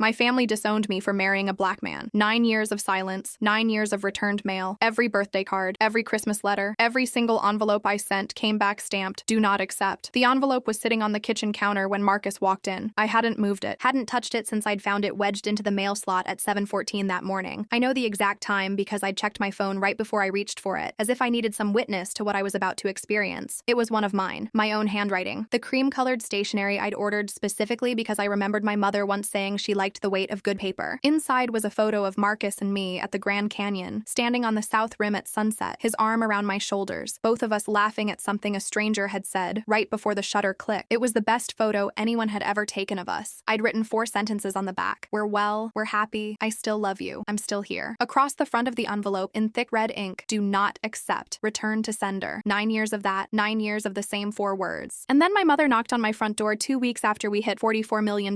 My family disowned me for marrying a black man. 9 years of silence, 9 years of returned mail, every birthday card, every Christmas letter, every single envelope I sent came back stamped, "Do not accept." The envelope was sitting on the kitchen counter when Marcus walked in. I hadn't moved it, hadn't touched it since I'd found it wedged into the mail slot at 7:14 that morning. I know the exact time because I'd checked my phone right before I reached for it, as if I needed some witness to what I was about to experience. It was one of mine, my own handwriting. The cream-colored stationery I'd ordered specifically because I remembered my mother once saying she liked the weight of good paper. Inside was a photo of Marcus and me at the Grand Canyon, standing on the south rim at sunset, his arm around my shoulders, both of us laughing at something a stranger had said right before the shutter clicked. It was the best photo anyone had ever taken of us. I'd written 4 sentences on the back. "We're well, we're happy, I still love you, I'm still here." Across the front of the envelope, in thick red ink, "Do not accept, return to sender." 9 years of that, 9 years of the same 4 words. And then my mother knocked on my front door 2 weeks after we hit $44 million.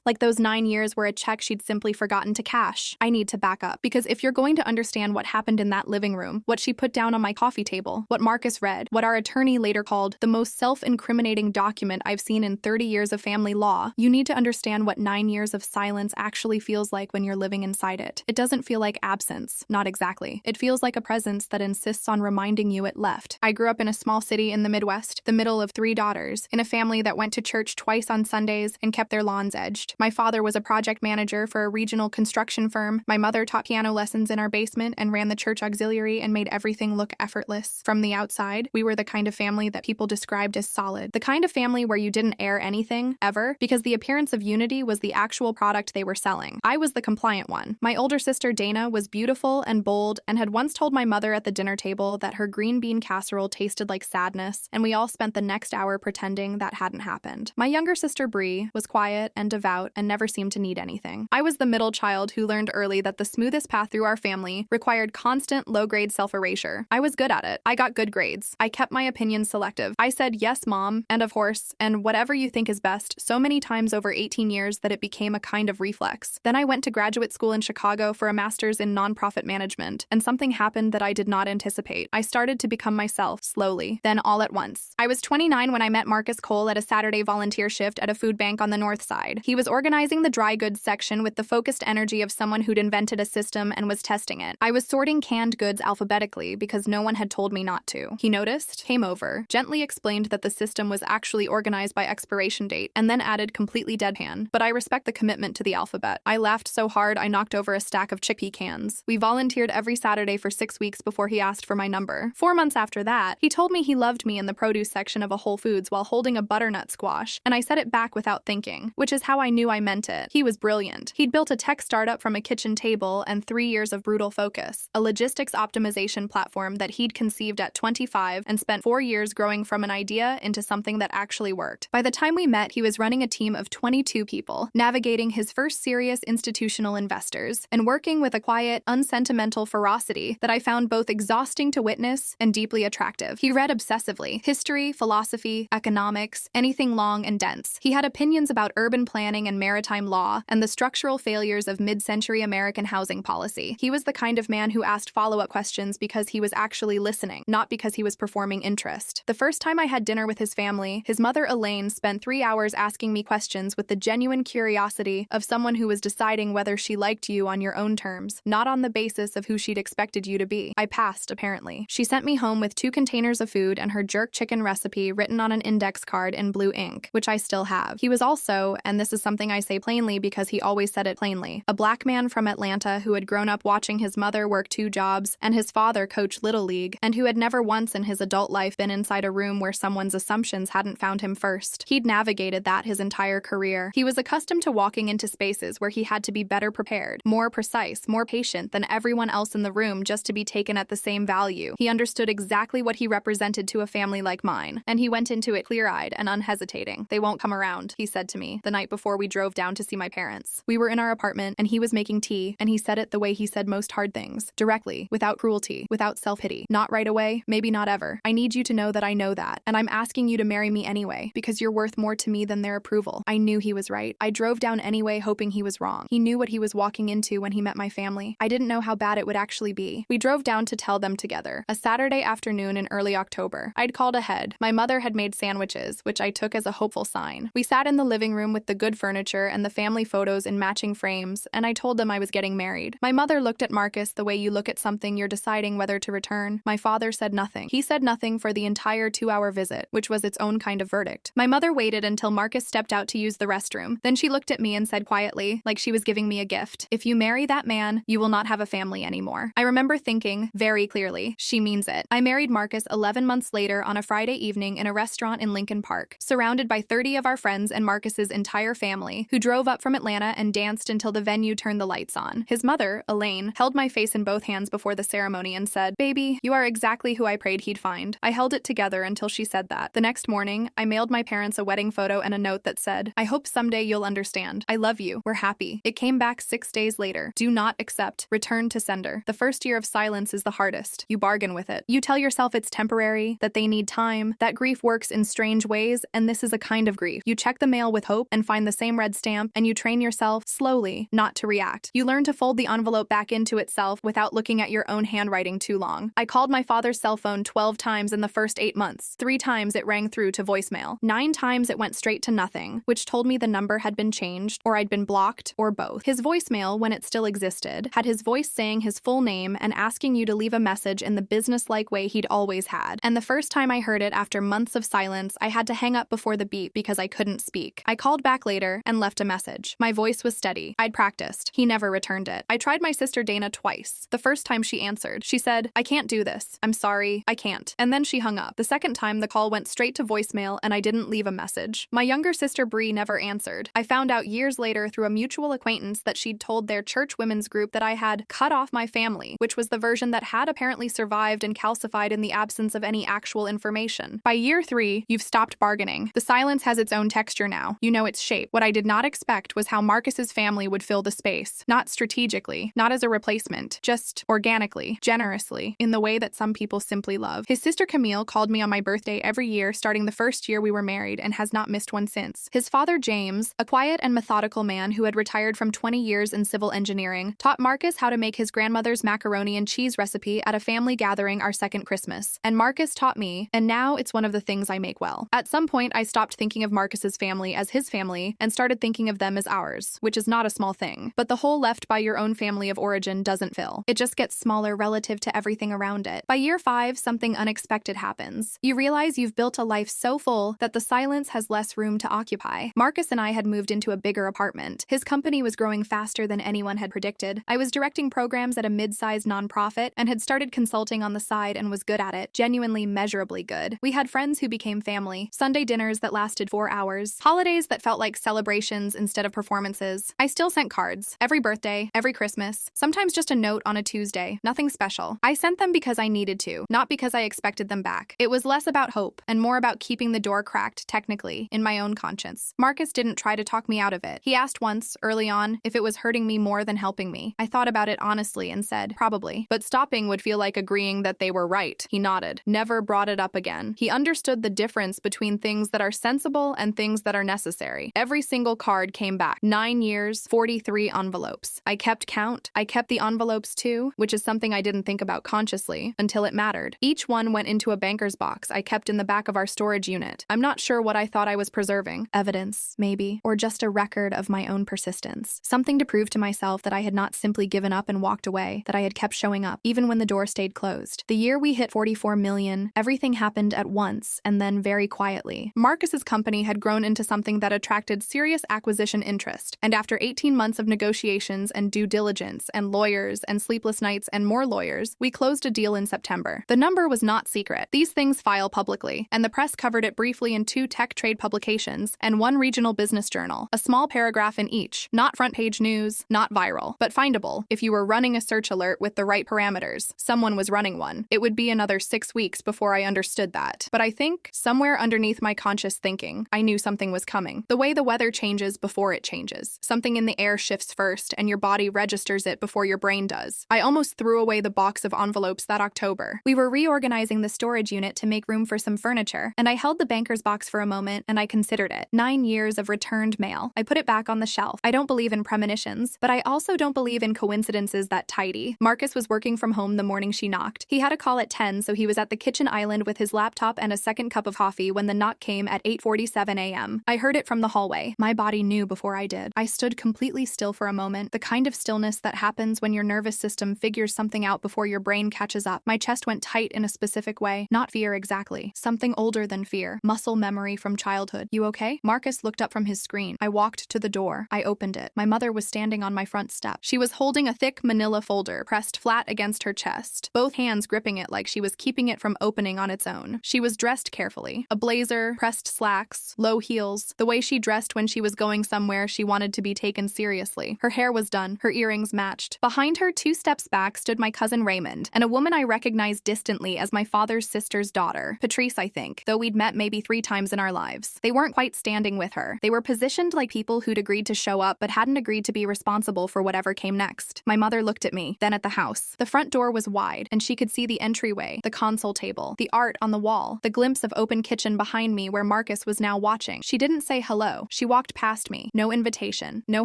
Like those 9 years were a check she'd simply forgotten to cash. I need to back up, because if you're going to understand what happened in that living room, what she put down on my coffee table, what Marcus read, what our attorney later called the most self-incriminating document I've seen in 30 years of family law, you need to understand what 9 years of silence actually feels like when you're living inside it. It doesn't feel like absence, not exactly. It feels like a presence that insists on reminding you it left. I grew up in a small city in the Midwest, the middle of 3 daughters, in a family that went to church twice on Sundays and kept their lawns edged. My father was a project manager for a regional construction firm. My mother taught piano lessons in our basement and ran the church auxiliary and made everything look effortless. From the outside, we were the kind of family that people described as solid. The kind of family where you didn't air anything, ever, because the appearance of unity was the actual product they were selling. I was the compliant one. My older sister Dana was beautiful and bold and had once told my mother at the dinner table that her green bean casserole tasted like sadness, and we all spent the next hour pretending that hadn't happened. My younger sister Bree was quiet and devout and never seemed to need anything. I was the middle child who learned early that the smoothest path through our family required constant low-grade self-erasure. I was good at it. I got good grades. I kept my opinions selective. I said yes, mom, and of course, and whatever you think is best so many times over 18 years that it became a kind of reflex. Then I went to graduate school in Chicago for a master's in nonprofit management, and something happened that I did not anticipate. I started to become myself, slowly, then all at once. I was 29 when I met Marcus Cole at a Saturday volunteer shift at a food bank on the north side. He was organizing the dry goods section with the focused energy of someone who'd invented a system and was testing it. I was sorting canned goods alphabetically because no one had told me not to. He noticed, came over, gently explained that the system was actually organized by expiration date, and then added completely deadpan, "But I respect the commitment to the alphabet." I laughed so hard I knocked over a stack of chickpea cans. We volunteered every Saturday for 6 weeks before he asked for my number. 4 months after that, he told me he loved me in the produce section of a Whole Foods while holding a butternut squash, and I said it back without thinking, which is how I knew I meant it. He was brilliant. He'd built a tech startup from a kitchen table and 3 years of brutal focus, a logistics optimization platform that he'd conceived at 25 and spent 4 years growing from an idea into something that actually worked. By the time we met, he was running a team of 22 people, navigating his first serious institutional investors, and working with a quiet, unsentimental ferocity that I found both exhausting to witness and deeply attractive. He read obsessively: history, philosophy, economics, anything long and dense. He had opinions about urban planning and maritime law and the structural failures of mid-century American housing policy. He was the kind of man who asked follow-up questions because he was actually listening, not because he was performing interest. The first time I had dinner with his family, his mother Elaine spent 3 hours asking me questions with the genuine curiosity of someone who was deciding whether she liked you on your own terms, not on the basis of who she'd expected you to be. I passed, apparently. She sent me home with 2 containers of food and her jerk chicken recipe written on an index card in blue ink, which I still have. He was also, and this is something I say plainly because he always said it plainly, a black man from Atlanta who had grown up watching his mother work 2 jobs and his father coach Little League, and who had never once in his adult life been inside a room where someone's assumptions hadn't found him first. He'd navigated that his entire career. He was accustomed to walking into spaces where he had to be better prepared, more precise, more patient than everyone else in the room just to be taken at the same value. He understood exactly what he represented to a family like mine, and he went into it clear-eyed and unhesitating. "They won't come around," he said to me the night before we drove down to see my parents. We were in our apartment, and he was making tea, and he said it the way he said most hard things, directly, without cruelty, without self-pity. "Not right away, maybe not ever. I need you to know that I know that, and I'm asking you to marry me anyway, because you're worth more to me than their approval." I knew he was right. I drove down anyway, hoping he was wrong. He knew what he was walking into when he met my family. I didn't know how bad it would actually be. We drove down to tell them together, a Saturday afternoon in early October. I'd called ahead. My mother had made sandwiches, which I took as a hopeful sign. We sat in the living room with the good furniture and the family family photos in matching frames, and I told them I was getting married. My mother looked at Marcus the way you look at something you're deciding whether to return. My father said nothing. He said nothing for the entire 2-hour visit, which was its own kind of verdict. My mother waited until Marcus stepped out to use the restroom. Then she looked at me and said quietly, like she was giving me a gift, "If you marry that man, you will not have a family anymore." I remember thinking, very clearly, she means it. I married Marcus 11 months later on a Friday evening in a restaurant in Lincoln Park, surrounded by 30 of our friends and Marcus's entire family, who drove up from Atlanta and danced until the venue turned the lights on. His mother, Elaine, held my face in both hands before the ceremony and said, "Baby, you are exactly who I prayed he'd find." I held it together until she said that. The next morning, I mailed my parents a wedding photo and a note that said, "I hope someday you'll understand. I love you. We're happy." It came back 6 days later. Do not accept. Return to sender. The first year of silence is the hardest. You bargain with it. You tell yourself it's temporary, that they need time, that grief works in strange ways, and this is a kind of grief. You check the mail with hope and find the same red stamp, and you train yourself, slowly, not to react. You learn to fold the envelope back into itself without looking at your own handwriting too long. I called my father's cell phone 12 times in the first 8 months. 3 times it rang through to voicemail. 9 times it went straight to nothing, which told me the number had been changed, or I'd been blocked, or both. His voicemail, when it still existed, had his voice saying his full name and asking you to leave a message in the business-like way he'd always had. And the first time I heard it after months of silence, I had to hang up before the beep because I couldn't speak. I called back later and left a message. My voice was steady. I'd practiced. He never returned it. I tried my sister Dana twice. The first time she answered, she said, "I can't do this. I'm sorry. I can't." And then she hung up. The second time, the call went straight to voicemail and I didn't leave a message. My younger sister Bree never answered. I found out years later through a mutual acquaintance that she'd told their church women's group that I had cut off my family, which was the version that had apparently survived and calcified in the absence of any actual information. By year 3, you've stopped bargaining. The silence has its own texture now. You know its shape. What I did not expect was how Marcus's family would fill the space. Not strategically, not as a replacement, just organically, generously, in the way that some people simply love. His sister Camille called me on my birthday every year starting the first year we were married and has not missed one since. His father James, a quiet and methodical man who had retired from 20 years in civil engineering, taught Marcus how to make his grandmother's macaroni and cheese recipe at a family gathering our second Christmas. And Marcus taught me, and now it's one of the things I make well. At some point, I stopped thinking of Marcus's family as his family and started thinking of them as ours, which is not a small thing. But the hole left by your own family of origin doesn't fill. It just gets smaller relative to everything around it. By year 5, something unexpected happens. You realize you've built a life so full that the silence has less room to occupy. Marcus and I had moved into a bigger apartment. His company was growing faster than anyone had predicted. I was directing programs at a mid-sized nonprofit and had started consulting on the side and was good at it, genuinely measurably good. We had friends who became family, Sunday dinners that lasted 4 hours, holidays that felt like celebrations instead of performances. I still sent cards, every birthday, every Christmas, sometimes just a note on a Tuesday, nothing special. I sent them because I needed to, not because I expected them back. It was less about hope and more about keeping the door cracked, technically, in my own conscience. Marcus didn't try to talk me out of it. He asked once, early on, if it was hurting me more than helping me. I thought about it honestly and said, probably. But stopping would feel like agreeing that they were right. He nodded, never brought it up again. He understood the difference between things that are sensible and things that are necessary. Every single card came back. 9 years, 43 envelopes. I kept count. I kept the envelopes too, which is something I didn't think about consciously until it mattered. Each one went into a banker's box I kept in the back of our storage unit. I'm not sure what I thought I was preserving. Evidence, maybe, or just a record of my own persistence. Something to prove to myself that I had not simply given up and walked away, that I had kept showing up, even when the door stayed closed. The year we hit 44 million, everything happened at once, and then very quietly. Marcus's company had grown into something that attracted serious acquisition interest, and after 18 months of negotiations and due diligence and lawyers and sleepless nights and more lawyers, we closed a deal in September. The number was not secret. These things file publicly, and the press covered it briefly in 2 tech trade publications and 1 regional business journal, a small paragraph in each. Not front-page news, not viral, but findable if you were running a search alert with the right parameters. Someone was running one. It would be another 6 weeks before I understood that. But I think, somewhere underneath my conscious thinking, I knew something was coming. The way the weather changes before it changes. Something in the air shifts first, and your body registers it before your brain does. I almost threw away the box of envelopes that October. We were reorganizing the storage unit to make room for some furniture, and I held the banker's box for a moment, and I considered it. 9 years of returned mail. I put it back on the shelf. I don't believe in premonitions, but I also don't believe in coincidences that tidy. Marcus was working from home the morning she knocked. He had a call at 10, so he was at the kitchen island with his laptop and a second cup of coffee when the knock came at 8:47 a.m. I heard it from the hallway. My body knew before before I did. I stood completely still for a moment, the kind of stillness that happens when your nervous system figures something out before your brain catches up. My chest went tight in a specific way, not fear exactly. Something older than fear. Muscle memory from childhood. You okay? Marcus looked up from his screen. I walked to the door. I opened it. My mother was standing on my front step. She was holding a thick manila folder pressed flat against her chest, both hands gripping it like she was keeping it from opening on its own. She was dressed carefully. A blazer, pressed slacks, low heels, the way she dressed when she was going somewhere she wanted to be taken seriously. Her hair was done. Her earrings matched. Behind her, 2 steps back, stood my cousin Raymond, and a woman I recognized distantly as my father's sister's daughter, Patrice, I think, though we'd met maybe 3 times in our lives. They weren't quite standing with her. They were positioned like people who'd agreed to show up but hadn't agreed to be responsible for whatever came next. My mother looked at me, then at the house. The front door was wide, and she could see the entryway, the console table, the art on the wall, the glimpse of open kitchen behind me where Marcus was now watching. She didn't say hello. She walked past me. No invitation, no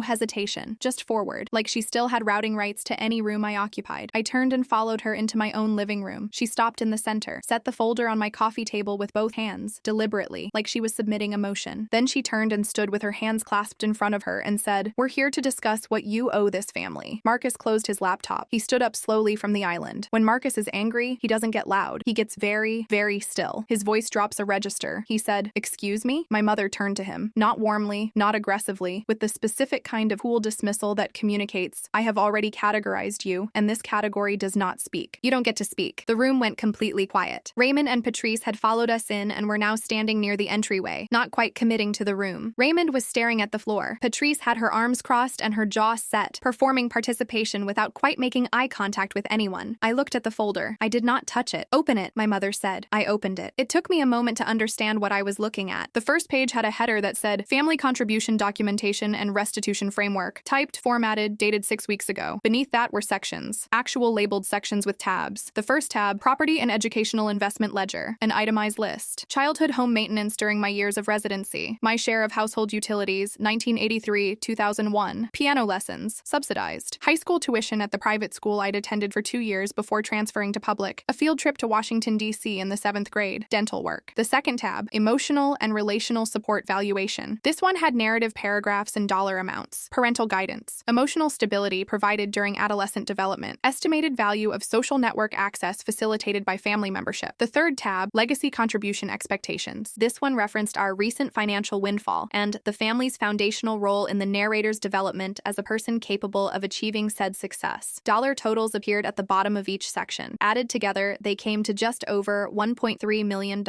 hesitation, just forward, like she still had routing rights to any room I occupied. I turned and followed her into my own living room. She stopped in the center, set the folder on my coffee table with both hands, deliberately, like she was submitting a motion. Then she turned and stood with her hands clasped in front of her and said, "We're here to discuss what you owe this family." Marcus closed his laptop. He stood up slowly from the island. When Marcus is angry, he doesn't get loud. He gets very, very still. His voice drops a register. He said, "Excuse me?" My mother turned to him. Not warmly, not aggressively, with the specific kind of cool dismissal that communicates, "I have already categorized you, and this category does not speak. You don't get to speak." The room went completely quiet. Raymond and Patrice had followed us in and were now standing near the entryway, not quite committing to the room. Raymond was staring at the floor. Patrice had her arms crossed and her jaw set, performing participation without quite making eye contact with anyone. I looked at the folder. I did not touch it. "Open it," my mother said. I opened it. It took me a moment to understand what I was looking at. The first page had a header that said, "Family Contribution Documentation and Restitution Framework," typed, formatted, dated 6 weeks ago. Beneath that were sections, actual labeled sections with tabs. The first tab, Property and Educational Investment Ledger, an itemized list. Childhood home maintenance during my years of residency. My share of household utilities, 1983-2001. Piano lessons, subsidized. High school tuition at the private school I'd attended for 2 years before transferring to public. A field trip to Washington, D.C. in the 7th grade. Dental work. The second tab, Emotional and Relational Support Valuation. This one had narrative paragraphs and dollar amounts. Parental guidance. Emotional stability provided during adolescent development. Estimated value of social network access facilitated by family membership. The third tab, Legacy Contribution Expectations. This one referenced our recent financial windfall and the family's foundational role in the narrator's development as a person capable of achieving said success. Dollar totals appeared at the bottom of each section. Added together, they came to just over $1.3 million.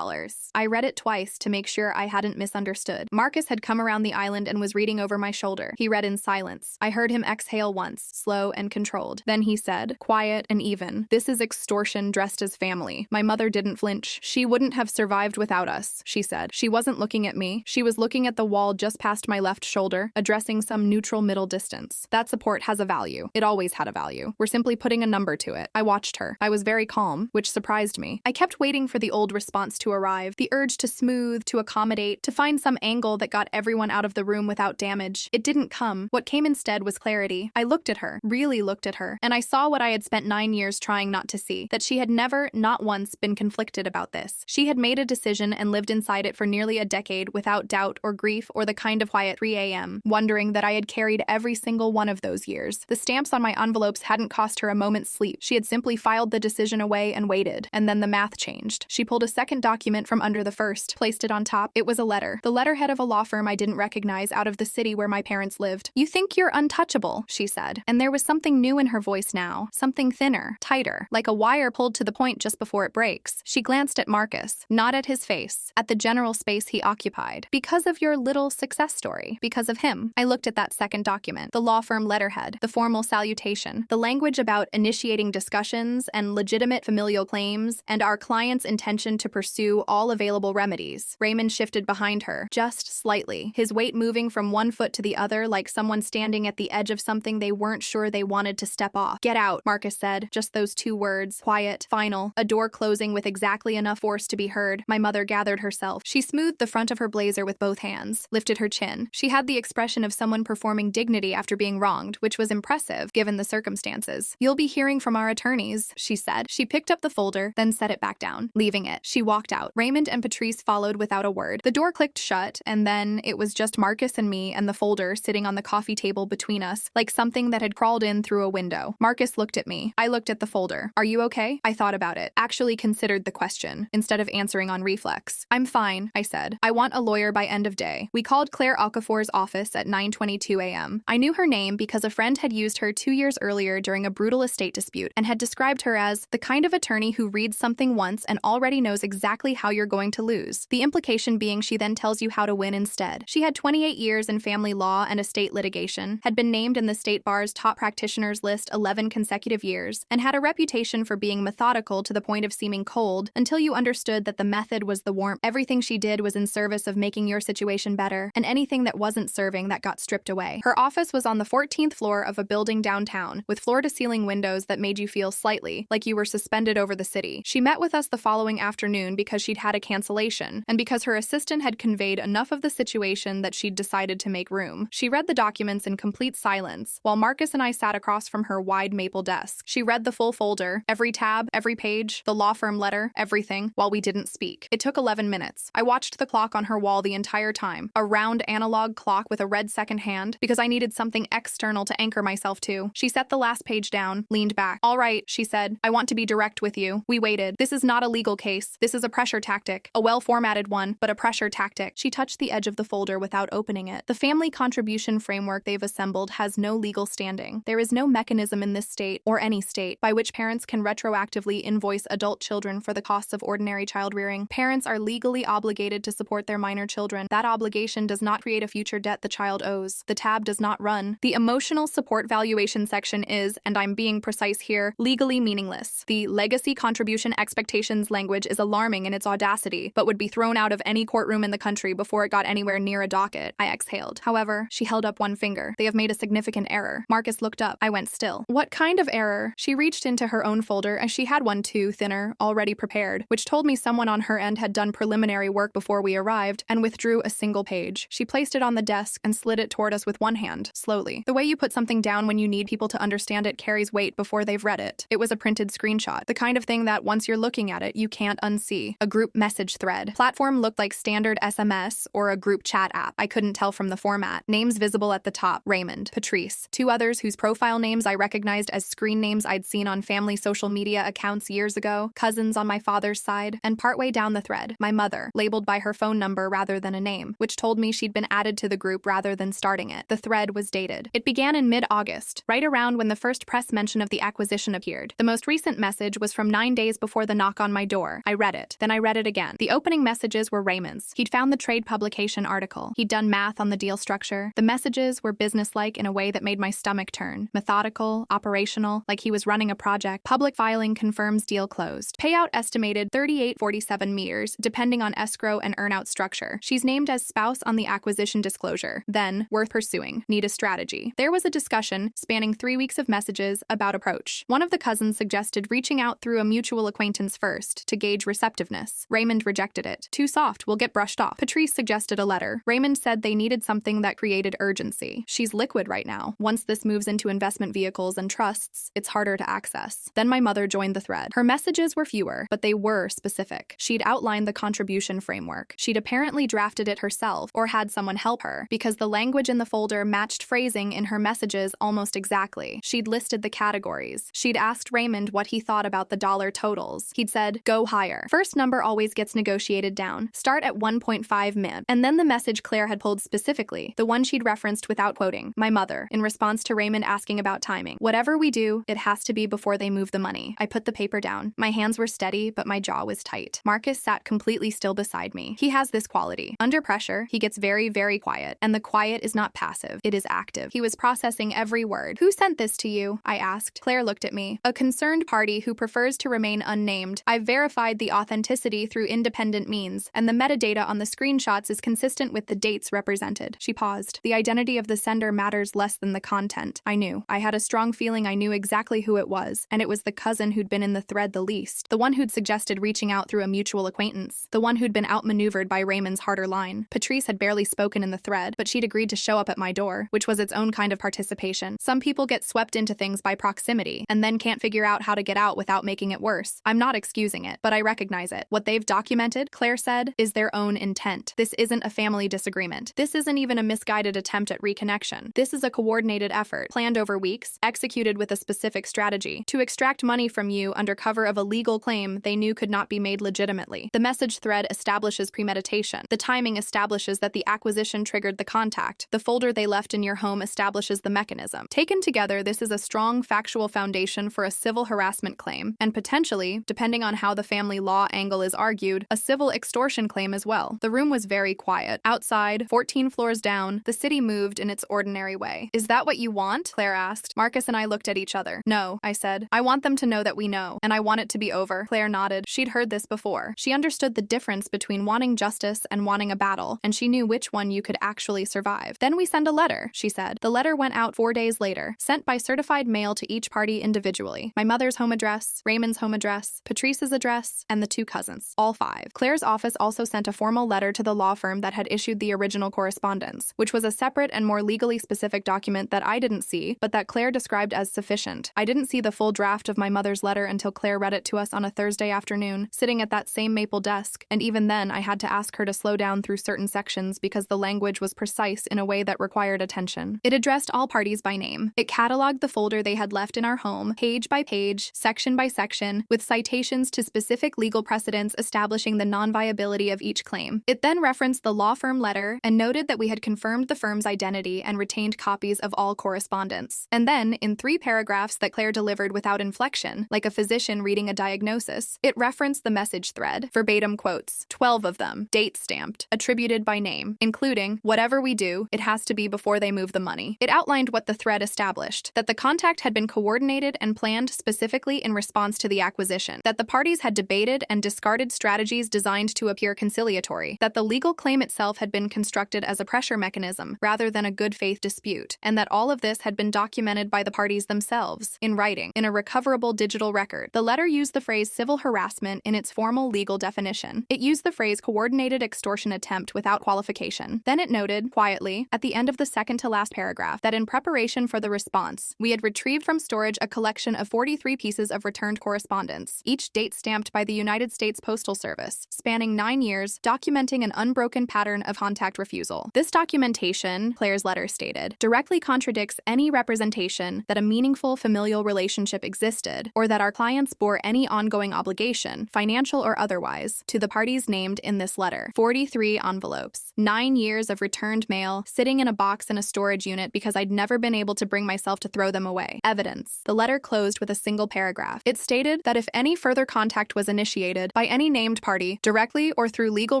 I read it twice to make sure I hadn't misunderstood. Marcus had come around the island and was reading over my shoulder. He read in silence. I heard him exhale once, slow and controlled. Then he said, quiet and even, "This is extortion dressed as family." My mother didn't flinch. "She wouldn't have survived without us," she said. She wasn't looking at me. She was looking at the wall just past my left shoulder, addressing some neutral middle distance. "That support has a value. It always had a value. We're simply putting a number to it." I watched her. I was very calm, which surprised me. I kept waiting for the old response to arrive, the urge to smooth, to accommodate, to find some angle that got everyone out of the room without damage. It didn't come. What came instead was clarity. I looked at her, really looked at her, and I saw what I had spent 9 years trying not to see, that she had never, not once, been conflicted about this. She had made a decision and lived inside it for nearly a decade without doubt or grief or the kind of quiet 3 a.m., wondering that I had carried every single one of those years. The stamps on my envelopes hadn't cost her a moment's sleep. She had simply filed the decision away and waited, and then the math changed. She pulled a second document from under the first, placed it on top. It was a letter. The letterhead of a law firm I didn't recognize out of the city where my parents lived. "You think you're untouchable," she said, and there was something new in her voice now, something thinner, tighter, like a wire pulled to the point just before it breaks. She glanced at Marcus, not at his face, at the general space he occupied. "Because of your little success story. Because of him." I looked at that second document, the law firm letterhead, the formal salutation, the language about initiating discussions and legitimate familial claims, and our client's intention to pursue all available remedies. Raymond shifted behind her, just slightly, his weight moving from one foot to the other like someone standing at the edge of something they weren't sure they wanted to step off. "Get out," Marcus said, just those 2 words, quiet, final, a door closing with exactly enough force to be heard. My mother gathered herself. She smoothed the front of her blazer with both hands, lifted her chin. She had the expression of someone performing dignity after being wronged, which was impressive, given the circumstances. "You'll be hearing from our attorneys," she said. She picked up the folder, then set it back down. Leaving it, she walked out. Raymond and Patrice followed without a word. The door clicked shut, and then it was just Marcus and me me and the folder sitting on the coffee table between us, like something that had crawled in through a window. Marcus looked at me. I looked at the folder. Are you okay? I thought about it. Actually considered the question, instead of answering on reflex. I'm fine, I said. I want a lawyer by end of day. We called Claire Okafor's office at 9:22 a.m. I knew her name because a friend had used her 2 years earlier during a brutal estate dispute and had described her as the kind of attorney who reads something once and already knows exactly how you're going to lose. The implication being she then tells you how to win instead. She had 28 years in family law and estate litigation, had been named in the state bar's top practitioners list 11 consecutive years, and had a reputation for being methodical to the point of seeming cold until you understood that the method was the warmth. Everything she did was in service of making your situation better, and anything that wasn't serving that got stripped away. Her office was on the 14th floor of a building downtown, with floor-to-ceiling windows that made you feel slightly like you were suspended over the city. She met with us the following afternoon because she'd had a cancellation, and because her assistant had conveyed enough of the situation that she'd decided to make room. She read the documents in complete silence, while Marcus and I sat across from her wide maple desk. She read the full folder, every tab, every page, the law firm letter, everything, while we didn't speak. It took 11 minutes. I watched the clock on her wall the entire time, a round analog clock with a red second hand, because I needed something external to anchor myself to. She set the last page down, leaned back. All right, she said. I want to be direct with you. We waited. This is not a legal case. This is a pressure tactic. A well-formatted one, but a pressure tactic. She touched the edge of the folder without opening it. The family contribution framework they've assembled has no legal standing. There is no mechanism in this state, or any state, by which parents can retroactively invoice adult children for the costs of ordinary child rearing. Parents are legally obligated to support their minor children. That obligation does not create a future debt the child owes. The tab does not run. The emotional support valuation section is, and I'm being precise here, legally meaningless. The legacy contribution expectations language is alarming in its audacity, but would be thrown out of any courtroom in the country before it got anywhere near a docket. I exhaled. However, she held up one finger. They have made a significant error. Marcus looked up. I went still. What kind of error? She reached into her own folder, and she had one too, thinner, already prepared, which told me someone on her end had done preliminary work before we arrived, and withdrew a single page. She placed it on the desk and slid it toward us with one hand, slowly. The way you put something down when you need people to understand it carries weight before they've read it. It was a printed screenshot, the kind of thing that once you're looking at it, you can't unsee. A group message thread. Platform looked like standard SMS or a group chat app. I couldn't tell from the format. Names visible at the top: Raymond, Patrice. Two others whose profile names I recognized as screen names I'd seen on family social media accounts years ago, cousins on my father's side, and partway down the thread, my mother, labeled by her phone number rather than a name, which told me she'd been added to the group rather than starting it. The thread was dated. It began in mid-August, right around when the first press mention of the acquisition appeared. The most recent message was from 9 days before the knock on my door. I read it. Then I read it again. The opening messages were Raymond's. He'd found the trade publication article. He'd done math on the deal structure. The messages were businesslike in a way that made my stomach turn. Methodical, operational, like he was running a project. Public filing confirms deal closed. Payout estimated 38.47 meters, depending on escrow and earnout structure. She's named as spouse on the acquisition disclosure. Then, worth pursuing. Need a strategy. There was a discussion, spanning 3 weeks of messages, about approach. One of the cousins suggested reaching out through a mutual acquaintance first, to gauge receptiveness. Raymond rejected it. Too soft, will get brushed off. Patrice suggested a letter. Raymond said they needed something that created urgency. She's liquid right now. Once this moves into investment vehicles and trusts, it's harder to access. Then my mother joined the thread. Her messages were fewer, but they were specific. She'd outlined the contribution framework. She'd apparently drafted it herself, or had someone help her, because the language in the folder matched phrasing in her messages almost exactly. She'd listed the categories. She'd asked Raymond what he thought about the dollar totals. He'd said, go higher. First number always gets negotiated down. Start at 1.5 mil. And then the message Claire had pulled specifically, the one she'd referenced without quoting, my mother, in response to Raymond asking about timing. Whatever we do, it has to be before they move the money. I put the paper down. My hands were steady, but my jaw was tight. Marcus sat completely still beside me. He has this quality. Under pressure, he gets very, very quiet. And the quiet is not passive. It is active. He was processing every word. Who sent this to you? I asked. Claire looked at me. A concerned party who prefers to remain unnamed. I've verified the authenticity through independent means, and the metadata on the screenshots is consistent with the dates represented. She paused. The identity of the sender matters less than the content. I knew. I had a strong feeling I knew exactly who it was, and it was the cousin who'd been in the thread the least, the one who'd suggested reaching out through a mutual acquaintance, the one who'd been outmaneuvered by Raymond's harder line. Patrice had barely spoken in the thread, but she'd agreed to show up at my door, which was its own kind of participation. Some people get swept into things by proximity, and then can't figure out how to get out without making it worse. I'm not excusing it, but I recognize it. What they've documented, Claire said, is their own intent. This isn't a family disagreement. This is isn't even a misguided attempt at reconnection. This is a coordinated effort, planned over weeks, executed with a specific strategy, to extract money from you under cover of a legal claim they knew could not be made legitimately. The message thread establishes premeditation. The timing establishes that the acquisition triggered the contact. The folder they left in your home establishes the mechanism. Taken together, this is a strong factual foundation for a civil harassment claim, and potentially, depending on how the family law angle is argued, a civil extortion claim as well. The room was very quiet. Outside, 14 floors down, the city moved in its ordinary way. "Is that what you want?" Claire asked. Marcus and I looked at each other. "No," I said. "I want them to know that we know, and I want it to be over." Claire nodded. She'd heard this before. She understood the difference between wanting justice and wanting a battle, and she knew which one you could actually survive. "Then we send a letter," she said. The letter went out 4 days later, sent by certified mail to each party individually. My mother's home address, Raymond's home address, Patrice's address, and the 2 cousins, all 5. Claire's office also sent a formal letter to the law firm that had issued the original correspondence, which was a separate and more legally specific document that I didn't see, but that Claire described as sufficient. I didn't see the full draft of my mother's letter until Claire read it to us on a Thursday afternoon, sitting at that same maple desk, and even then I had to ask her to slow down through certain sections because the language was precise in a way that required attention. It addressed all parties by name. It cataloged the folder they had left in our home, page by page, section by section, with citations to specific legal precedents establishing the non-viability of each claim. It then referenced the law firm letter and noted that we had confirmed the firm's identity and retained copies of all correspondence. And then, in 3 paragraphs that Claire delivered without inflection, like a physician reading a diagnosis, it referenced the message thread, verbatim quotes, 12 of them, date stamped, attributed by name, including, "Whatever we do, it has to be before they move the money." It outlined what the thread established, that the contact had been coordinated and planned specifically in response to the acquisition, that the parties had debated and discarded strategies designed to appear conciliatory, that the legal claim itself had been constructed as a pressure mechanism rather than a good faith dispute, and that all of this had been documented by the parties themselves, in writing, in a recoverable digital record. The letter used the phrase civil harassment in its formal legal definition. It used the phrase coordinated extortion attempt without qualification. Then it noted, quietly, at the end of the second to last paragraph, that in preparation for the response, we had retrieved from storage a collection of 43 pieces of returned correspondence, each date stamped by the United States Postal Service, spanning 9 years, documenting an unbroken pattern of contact refusal. This documentation, Claire's letter stated, directly contradicts any representation that a meaningful familial relationship existed or that our clients bore any ongoing obligation, financial or otherwise, to the parties named in this letter. 43 envelopes, 9 years of returned mail, sitting in a box in a storage unit because I'd never been able to bring myself to throw them away. Evidence. The letter closed with a single paragraph. It stated that if any further contact was initiated by any named party, directly or through legal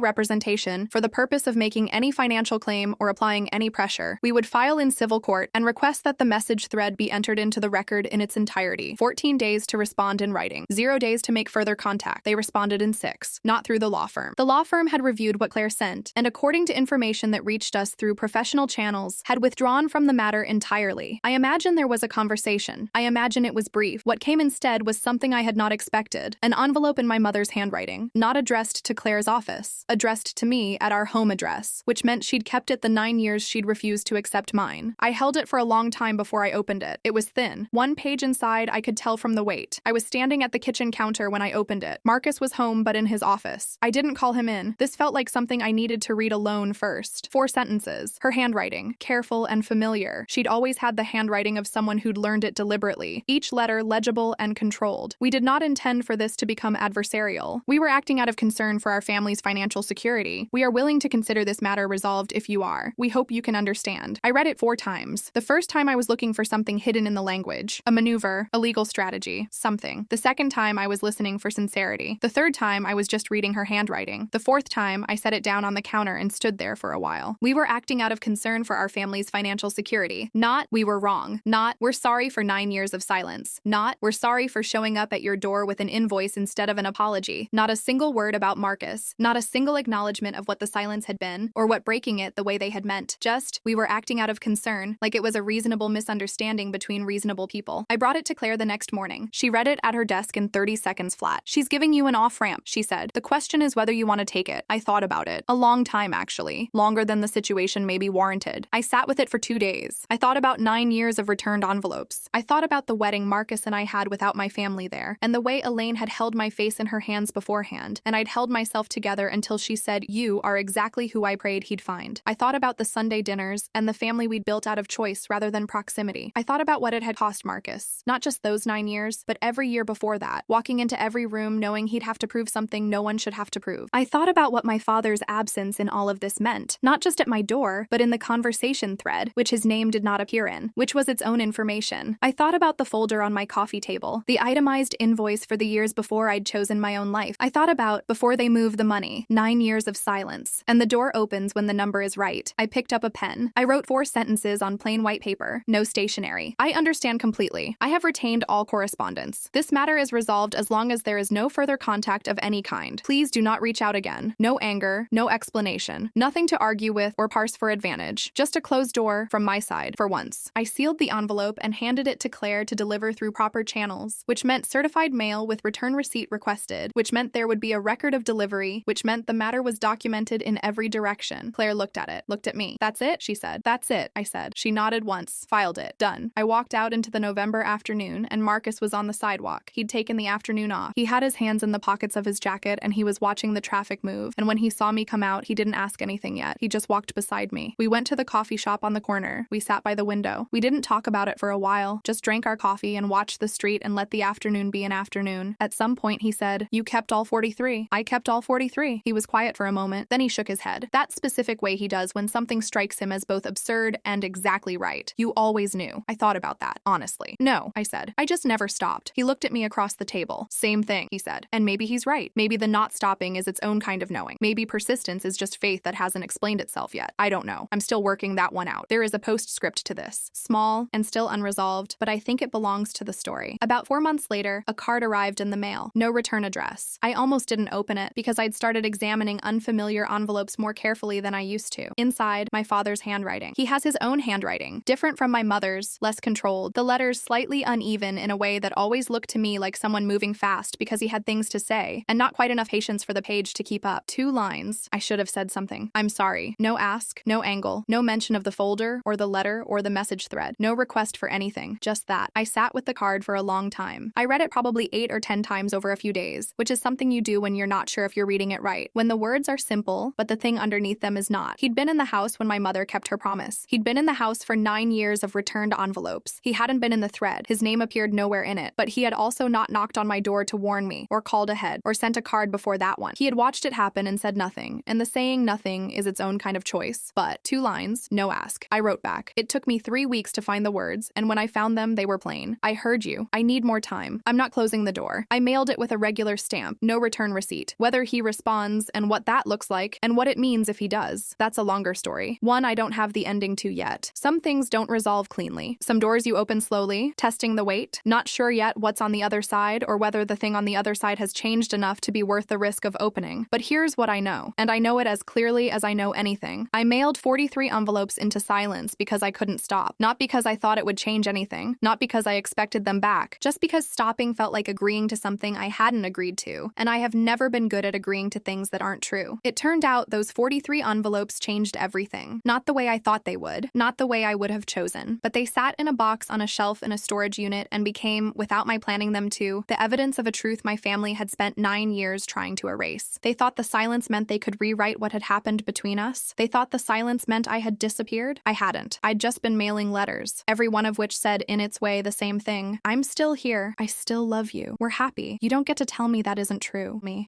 representation, for the purpose of making any financial claim or applying any pressure, we would file in civil court and request that the message thread be entered into the record in its entirety. 14 days to respond in writing. 0 days to make further contact. They responded in 6, not through the law firm. The law firm had reviewed what Claire sent, and according to information that reached us through professional channels, had withdrawn from the matter entirely. I imagine there was a conversation. I imagine it was brief. What came instead was something I had not expected. An envelope in my mother's handwriting, not addressed to Claire's office, addressed to me at our home address, which meant she'd kept it the 9 years she'd refused to accept mine. I held it for a long time before I opened it. It was thin. 1 page inside I could tell from the weight. I was standing at the kitchen counter when I opened it. Marcus was home but in his office. I didn't call him in. This felt like something I needed to read alone first. 4 sentences. Her handwriting, careful and familiar. She'd always had the handwriting of someone who'd learned it deliberately. Each letter legible and controlled. We did not intend for this to become adversarial. We were acting out of concern for our family's financial security. We are willing to consider this matter resolved if you are. We hope you can understand. I read it 4 times. The first time I was looking for something hidden in the language. A maneuver, a legal strategy, something. The second time I was listening for sincerity. The third time I was just reading her handwriting. The fourth time I set it down on the counter and stood there for a while. We were acting out of concern for our family's financial security. Not, we were wrong. Not, we're sorry for 9 years of silence. Not, we're sorry for showing up at your door with an invoice instead of an apology. Not a single word about Marcus. Not a single acknowledgement of what the silence had been, or what breaking it the way they had meant. Just, we were acting out of concern, like it was a reasonable misunderstanding between reasonable people. I brought it to Claire the next morning. She read it at her desk in 30 seconds flat. "She's giving you an off-ramp," she said. "The question is whether you want to take it." I thought about it. A long time, actually. Longer than the situation maybe warranted. I sat with it for 2 days. I thought about 9 years of returned envelopes. I thought about the wedding Marcus and I had without my family there, and the way Elaine had held my face in her hands beforehand, and I'd held myself together until she said, "You are exactly who I prayed he'd find." mind. I thought about the Sunday dinners and the family we'd built out of choice rather than proximity. I thought about what it had cost Marcus, not just those 9 years, but every year before that, walking into every room knowing he'd have to prove something no one should have to prove. I thought about what my father's absence in all of this meant, not just at my door, but in the conversation thread, which his name did not appear in, which was its own information. I thought about the folder on my coffee table, the itemized invoice for the years before I'd chosen my own life. I thought about, before they move the money, 9 years of silence, and the door opens when the number is right. I picked up a pen. I wrote 4 sentences on plain white paper, no stationery. I understand completely. I have retained all correspondence. This matter is resolved as long as there is no further contact of any kind. Please do not reach out again. No anger, no explanation, nothing to argue with or parse for advantage. Just a closed door from my side, for once. I sealed the envelope and handed it to Claire to deliver through proper channels, which meant certified mail with return receipt requested, which meant there would be a record of delivery, which meant the matter was documented in every direction. Claire looked at it, looked at me. "That's it?" she said. "That's it," I said. She nodded once, filed it. Done. I walked out into the November afternoon, and Marcus was on the sidewalk. He'd taken the afternoon off. He had his hands in the pockets of his jacket, and he was watching the traffic move, and when he saw me come out, he didn't ask anything yet. He just walked beside me. We went to the coffee shop on the corner. We sat by the window. We didn't talk about it for a while, just drank our coffee and watched the street and let the afternoon be an afternoon. At some point, he said, "You kept all 43. I kept all 43. He was quiet for a moment, then he shook his head. That specific way he does when something strikes him as both absurd and exactly right. "You always knew." I thought about that, honestly. "No," I said. "I just never stopped." He looked at me across the table. "Same thing," he said. "And maybe he's right. Maybe the not stopping is its own kind of knowing. Maybe persistence is just faith that hasn't explained itself yet. I don't know. I'm still working that one out. There is a postscript to this. Small and still unresolved, but I think it belongs to the story." About 4 months later, a card arrived in the mail. No return address. I almost didn't open it because I'd started examining unfamiliar envelopes more carefully than I used to. Inside, my father's handwriting. He has his own handwriting, different from my mother's, less controlled. The letters slightly uneven in a way that always looked to me like someone moving fast because he had things to say, and not quite enough patience for the page to keep up. 2 lines. I should have said something. "I'm sorry." No ask, no angle, no mention of the folder, or the letter, or the message thread. No request for anything. Just that. I sat with the card for a long time. I read it probably 8 or 10 times over a few days, which is something you do when you're not sure if you're reading it right. When the words are simple, but the thing underneath them is not. He'd been in the house when my mother kept her promise. He'd been in the house for 9 years of returned envelopes. He hadn't been in the thread. His name appeared nowhere in it, but he had also not knocked on my door to warn me, or called ahead, or sent a card before that one. He had watched it happen and said nothing, and the saying nothing is its own kind of choice. But 2 lines, no ask. I wrote back. It took me 3 weeks to find the words, and when I found them, they were plain. "I heard you. I need more time. I'm not closing the door." I mailed it with a regular stamp, no return receipt. Whether he responds, and what that looks like, and what it means if he does, that's a longer story. One I don't have the ending to yet. Some things don't resolve cleanly. Some doors you open slowly, testing the weight, not sure yet what's on the other side, or whether the thing on the other side has changed enough to be worth the risk of opening. But here's what I know, and I know it as clearly as I know anything. I mailed 43 envelopes into silence because I couldn't stop. Not because I thought it would change anything, not because I expected them back, just because stopping felt like agreeing to something I hadn't agreed to, and I have never been good at agreeing to things that aren't true. It turned out those 43 envelopes changed everything. Not the way I thought they would, not the way I would have chosen, but they sat in a box on a shelf in a storage unit and became, without my planning them to, the evidence of a truth my family had spent 9 years trying to erase. They thought the silence meant they could rewrite what had happened between us. They thought the silence meant I had disappeared. I hadn't. I'd just been mailing letters, every one of which said in its way the same thing. "I'm still here. I still love you. We're happy. You don't get to tell me that isn't true." Me.